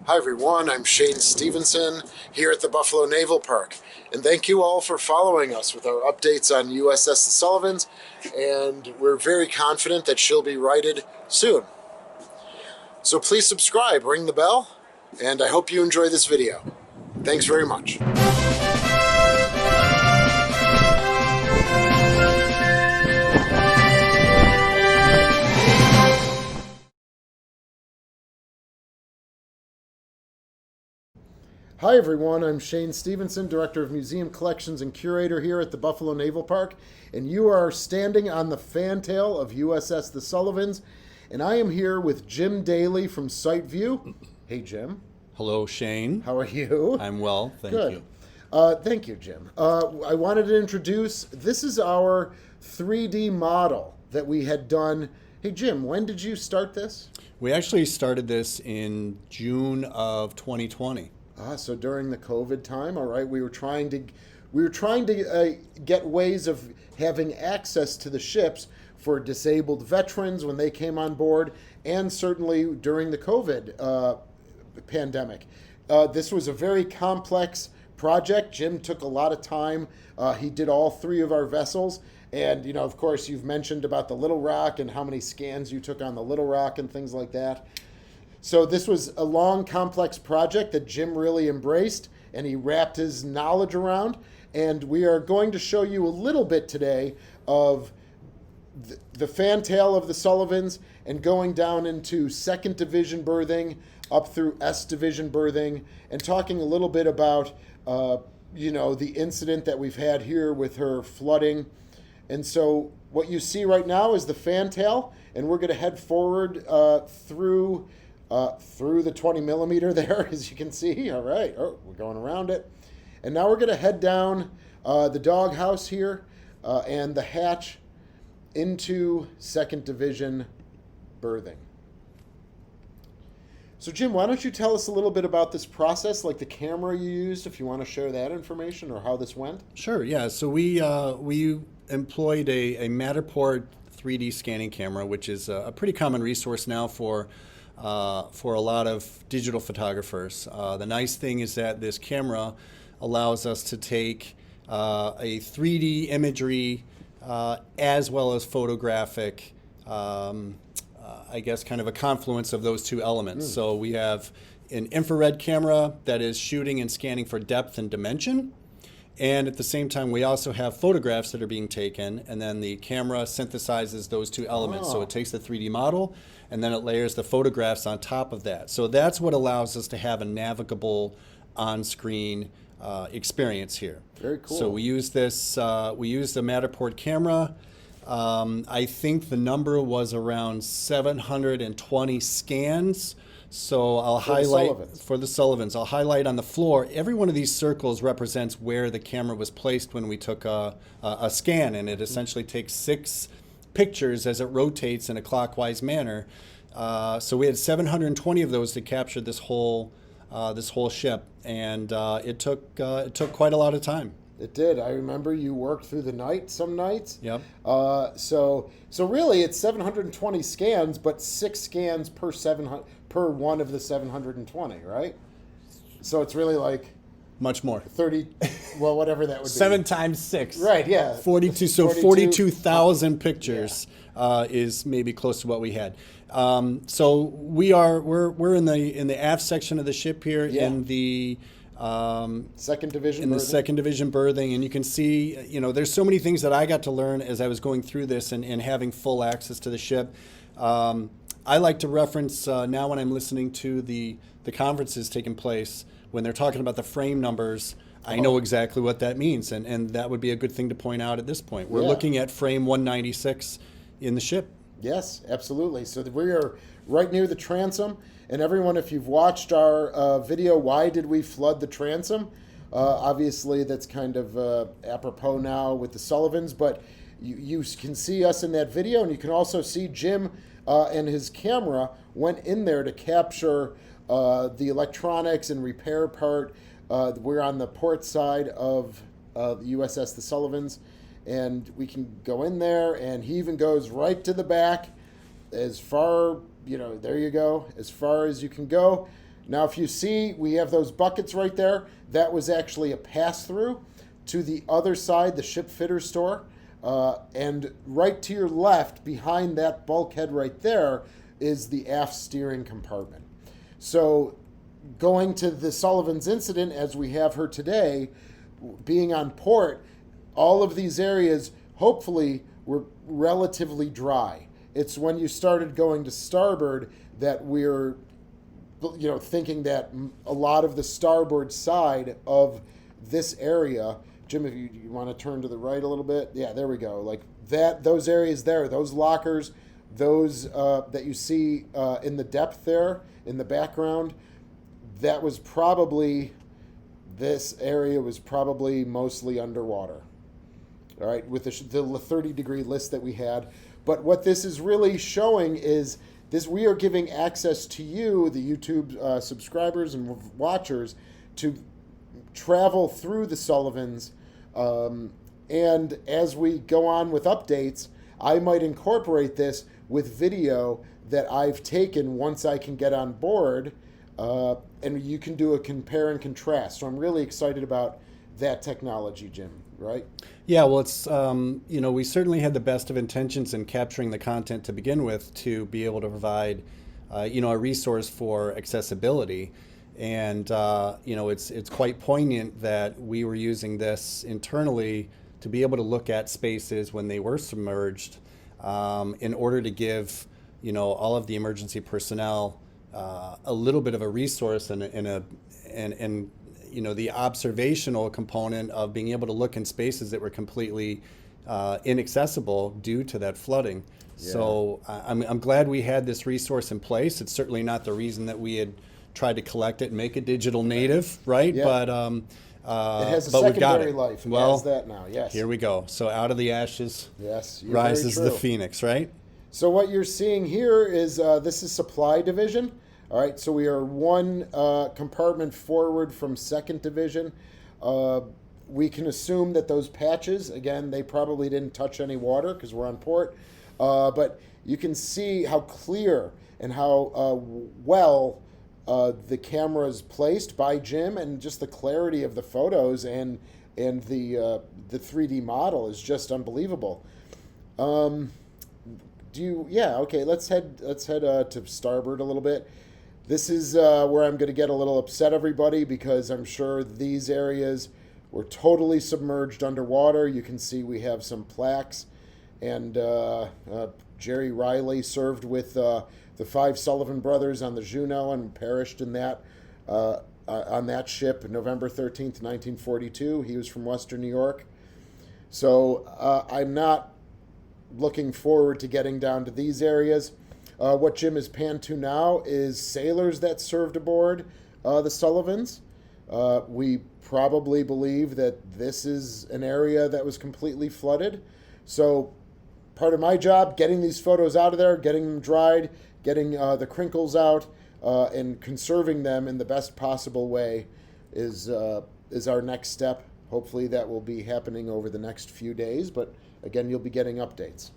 Hi everyone, I'm Shane Stevenson here at the Buffalo Naval Park, and thank you all for following us with our updates on USS The Sullivans, and we're very confident that she'll be righted soon. So please subscribe, ring the bell, and I hope you enjoy this video. Thanks very much. Hi everyone, I'm Shane Stevenson, Director of Museum Collections and Curator here at the Buffalo Naval Park, and you are standing on the fantail of USS The Sullivans, and I am here with Jim Dailey from Sight View. Hey Jim. Hello Shane. How are you? I'm well, thank Good. you. Thank you, Jim. I wanted to introduce, this is our 3D model that we had done. Hey Jim, when did you start this? We actually started this in June of 2020. So during the COVID time, all right, we were trying to get ways of having access to the ships for disabled veterans when they came on board, and certainly during the COVID pandemic. This was a very complex project. Jim took a lot of time. He did all three of our vessels. And, you know, of course, you've mentioned about the Little Rock and how many scans you took on the Little Rock and things like that. So this was a long, complex project that Jim really embraced, and he wrapped his knowledge around. And we are going to show you a little bit today of the fantail of the Sullivans and going down into 2nd Division berthing up through S Division berthing, and talking a little bit about, the incident that we've had here with her flooding. And so what you see right now is the fantail, and we're going to head forward through the 20 millimeter there, as you can see. All right, we're going around it. And now we're going to head down the doghouse here and the hatch into 2nd Division berthing. So Jim, why don't you tell us a little bit about this process, like the camera you used, if you want to share that information, or how this went? Sure, yeah. So we employed a Matterport 3D scanning camera, which is a pretty common resource now for a lot of digital photographers. The nice thing is that this camera allows us to take a 3D imagery as well as photographic, I guess kind of a confluence of those two elements. So we have an infrared camera that is shooting and scanning for depth and dimension. And at the same time, we also have photographs that are being taken, and then the camera synthesizes those two elements. So it takes the 3D model, and then it layers the photographs on top of that. So that's what allows us to have a navigable on-screen experience here. Very cool. So we use this, we used a Matterport camera. I think the number was around 720 scans. So I'll highlight for the Sullivans. I'll highlight on the floor. Every one of these circles represents where the camera was placed when we took a scan, and it essentially takes 6 pictures as it rotates in a clockwise manner. So we had 720 of those to capture this whole ship, and it took quite a lot of time. It did. I remember you worked through the night some nights. Yep. So really it's 720 scans, but 6 scans per one of the 720, right? So it's really like much more. 30, well, whatever that would be. 7 times 6. Right, yeah. 42, so 42,000 pictures is maybe close to what we had. So we're in the aft section of the ship here in the 2nd Division in the berthing. 2nd Division berthing, and you can see, there's so many things that I got to learn as I was going through this and having full access to the ship. I like to reference now when I'm listening to the conferences taking place, when they're talking about the frame numbers, I know exactly what that means, and that would be a good thing to point out at this point. We're looking at frame 196 in the ship. Yes, absolutely. So we are right near the transom. And everyone, if you've watched our video, Why Did We Flood the Transom? Obviously, that's kind of apropos now with the Sullivans, but you can see us in that video, and you can also see Jim and his camera went in there to capture the electronics and repair part. We're on the port side of the USS The Sullivans, and we can go in there, and he even goes right to the back as far, there you go, as far as you can go. Now, if you see, we have those buckets right there. That was actually a pass-through to the other side, the ship fitter store. And right to your left, behind that bulkhead right there, is the aft steering compartment. So going to the Sullivans incident, as we have her today, being on port, all of these areas hopefully were relatively dry. It's when you started going to starboard that we're thinking that a lot of the starboard side of this area, Jim, if you want to turn to the right a little bit, yeah, there we go. Like that, those areas there, those lockers, those that you see in the depth there in the background, that was probably, this area was probably mostly underwater. All right, with the 30-degree list that we had. But what this is really showing is this: we are giving access to you, the YouTube subscribers and watchers, to travel through the Sullivans. And as we go on with updates, I might incorporate this with video that I've taken once I can get on board, and you can do a compare and contrast. So I'm really excited about that technology, Jim, right? Yeah, well, it's, we certainly had the best of intentions in capturing the content to begin with to be able to provide, a resource for accessibility. And, it's quite poignant that we were using this internally to be able to look at spaces when they were submerged, in order to give, all of the emergency personnel a little bit of a resource and the observational component of being able to look in spaces that were completely inaccessible due to that flooding. Yeah. So I'm glad we had this resource in place. It's certainly not the reason that we had tried to collect it and make it digital native, right? Yeah. But it has a but secondary life. It well, has that now. Yes. Here we go. So out of the ashes, yes, rises the phoenix, right? So what you're seeing here is this is supply division. All right, so we are one compartment forward from second division. We can assume that those patches, again, they probably didn't touch any water because we're on port. But you can see how clear and how well the camera is placed by Jim, and just the clarity of the photos and the 3D model is just unbelievable. Let's head to starboard a little bit. This is where I'm going to get a little upset, everybody, because I'm sure these areas were totally submerged underwater. You can see we have some plaques, and Jerry Riley served with the 5 Sullivan brothers on the Juneau and perished in that on that ship November 13th, 1942. He was from Western New York. So I'm not looking forward to getting down to these areas. What Jim is panned to now is sailors that served aboard the Sullivans. We probably believe that this is an area that was completely flooded. So part of my job, getting these photos out of there, getting them dried, getting the crinkles out, and conserving them in the best possible way is our next step. Hopefully that will be happening over the next few days, but again, you'll be getting updates.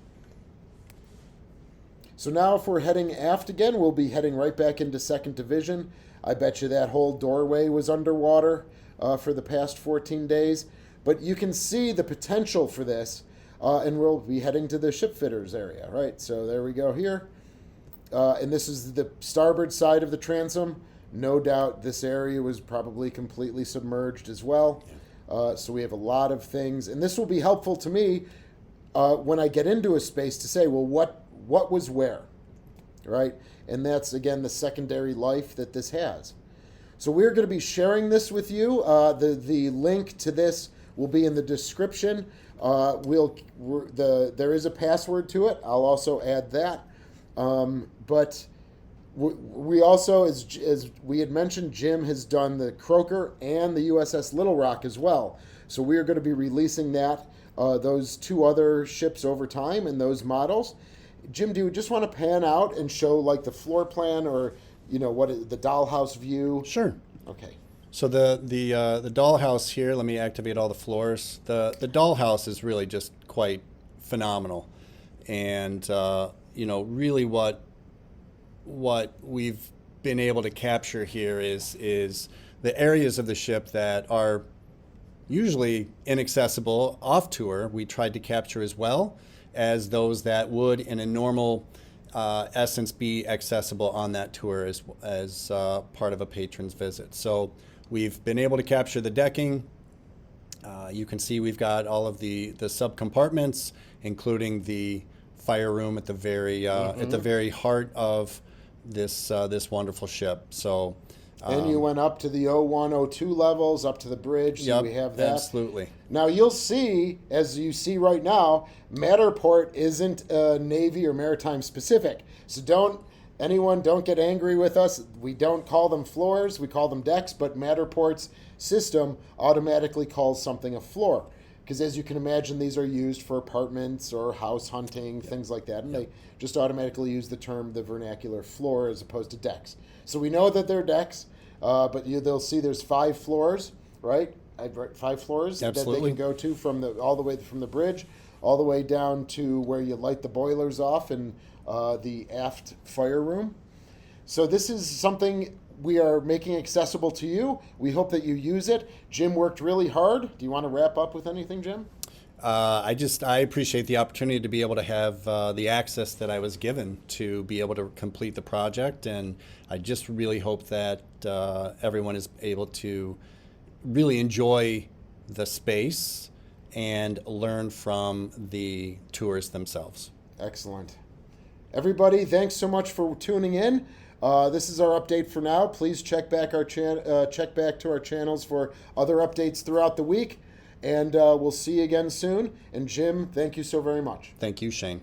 So now if we're heading aft again, we'll be heading right back into second division. I bet you that whole doorway was underwater for the past 14 days. But you can see the potential for this, and we'll be heading to the ship fitters area, right? So there we go here. And this is the starboard side of the transom. No doubt this area was probably completely submerged as well. So we have a lot of things. And this will be helpful to me when I get into a space to say, well, what was where, right? And that's, again, the secondary life that this has. So we're going to be sharing this with you. The link to this will be in the description. There is a password to it. I'll also add that. But we also, as we had mentioned, Jim has done the Croker and the USS Little Rock as well. So we are going to be releasing that, those 2 other ships over time and those models. Jim, do you just want to pan out and show like the floor plan, or what is the dollhouse view? Sure. Okay. So the dollhouse here, let me activate all the floors. The dollhouse is really just quite phenomenal, and really what we've been able to capture here is the areas of the ship that are usually inaccessible off tour. We tried to capture as well as those that would, in a normal essence, be accessible on that tour as part of a patron's visit. So we've been able to capture the decking. You can see we've got all of the sub-compartments, including the fire room at the very heart of this wonderful ship. So. And you went up to the 01, 02 levels, up to the bridge, so Yep, we have that. absolutely. Now you'll see, as you see right now, Matterport isn't Navy or maritime specific. So don't get angry with us. We don't call them floors, we call them decks, but Matterport's system automatically calls something a floor. Because as you can imagine, these are used for apartments or house hunting, things like that. And they just automatically use the vernacular floor as opposed to decks. So we know that they're decks, but they'll see there's 5 floors, right? 5 floors Absolutely. that they can go to all the way from the bridge, all the way down to where you light the boilers off in the aft fire room. So this is something we are making accessible to you. We hope that you use it. Jim worked really hard. Do you want to wrap up with anything, Jim? I appreciate the opportunity to be able to have the access that I was given to be able to complete the project, and I just really hope that everyone is able to really enjoy the space and learn from the tours themselves. Excellent. Everybody, thanks so much for tuning in. This is our update for now. Please check back to our channels for other updates throughout the week, and we'll see you again soon. And Jim, thank you so very much. Thank you, Shane.